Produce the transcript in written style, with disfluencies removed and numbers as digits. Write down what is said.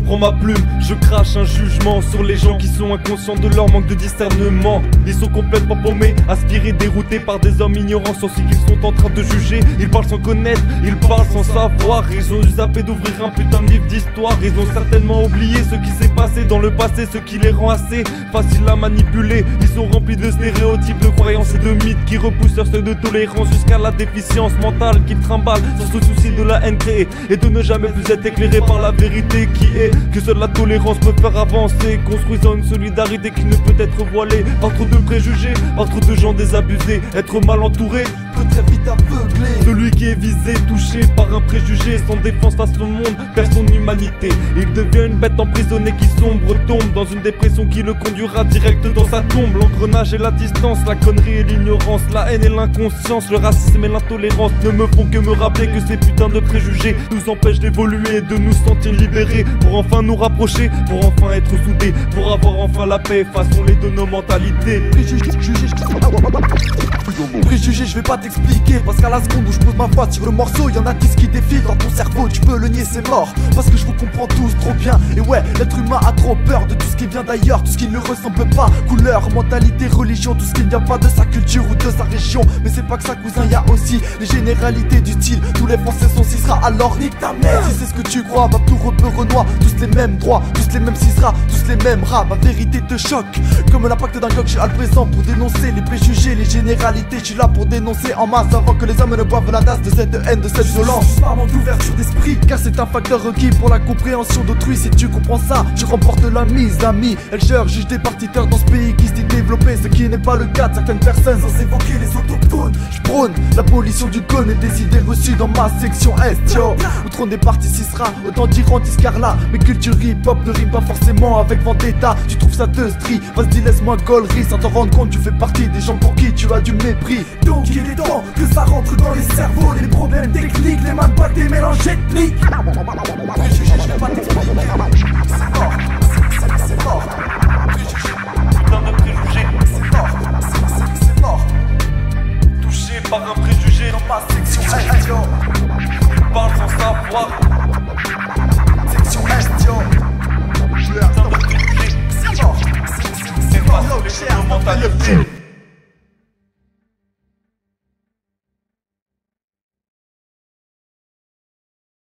prends ma plume, je crache un jugement sur les gens qui sont inconscients de leur manque de discernement. Ils sont complètement paumés, aspirés, déroutés par des hommes ignorants sur ce qu'ils sont en train de juger. Ils parlent sans connaître, ils parlent sans savoir. Ils ont zappé d'ouvrir un putain de livre d'histoire. Ils ont certainement oublié ce qui s'est passé dans le passé, ce qui les rend assez faciles à manipuler. Ils sont remplis de stéréotypes, de croyances et de mythes qui repoussent leur seuil de tolérance jusqu'à la déficience mentale qu'ils trimballent sans se soucier de la haine créée et de ne jamais plus être éclairé par la vérité qui est que seule la tolérance peut faire avancer, construisant une solidarité qui ne peut être voilée par trop de préjugés, par trop de gens désabusés. Être mal entouré peut très vite aveugler celui qui est visé, touché par un préjugé, sans défense face au monde, perd son humanité. Il devient une bête emprisonnée qui sombre, tombe dans une dépression qui le conduira direct dans sa tombe. L'engrenage et la distance, la connerie et l'ignorance, la haine et l'inconscience, le racisme et l'intolérance ne me font que me rappeler que ces putains de préjugés nous empêchent d'évoluer et de nous sentir libérés, pour enfin nous rapprocher, pour enfin être soudés, pour avoir enfin la paix, façon-les de nos mentalités. Préjugé, je vais pas t'expliquer, parce qu'à la seconde où je pose ma voix sur le morceau, y'en a 10 qui défilent dans ton cerveau, tu peux le nier, c'est mort. Parce que je vous comprends tous trop bien. Et ouais, l'être humain a trop peur de tout ce qui vient d'ailleurs, tout ce qui ne ressemble pas. Couleur, mentalité, religion, tout ce qui ne vient pas de sa culture ou de sa région. Mais c'est pas que ça, cousin, y'a aussi les généralités du style. Tous les Français sont cisra, alors nique ta mère. Si c'est ce que tu crois, va tout repeux Renoir. Tous les mêmes droits, tous les mêmes cisra, tous les mêmes rats. Ma vérité te choque, comme l'impact d'un coq, je suis à le présent pour dénoncer les préjugés, les généralités. Je suis là pour dénoncer en masse avant que les hommes ne boivent la tasse de cette haine, de cette violence. Juste par manque d'ouverture d'esprit, car c'est un facteur requis pour la compréhension d'autrui. Si tu comprends ça, tu remportes la mise, ami. Elger, juge des partiteurs dans ce pays qui se dit développé, ce qui n'est pas le cas de certaines personnes, sans évoquer les autochtones. Je prône l'abolition du cône et des idées reçues dans ma section Est, yo. Où trône des partis Cisra, autant dire anti-scarla. Mais culture hip-hop ne rime pas forcément avec vendetta. Tu trouves ça te strie, vas-y laisse-moi gaulerie. Sans t'en rendre compte, tu fais partie des gens pour qui tu as du mépris. Donc il est temps que ça rentre dans les cerveaux, les problèmes techniques, les mains pas des mélanges ethniques. Préjugé, je vais pas t'expliquer. C'est mort, c'est mort. Préjugé, putain de préjugé. C'est mort, c'est mort. Touché par un préjugé dans ma section Est, yo. Il parle sans savoir. Section Est, yo. Putain de préjugé. C'est mort, c'est mort. C'est mentalité.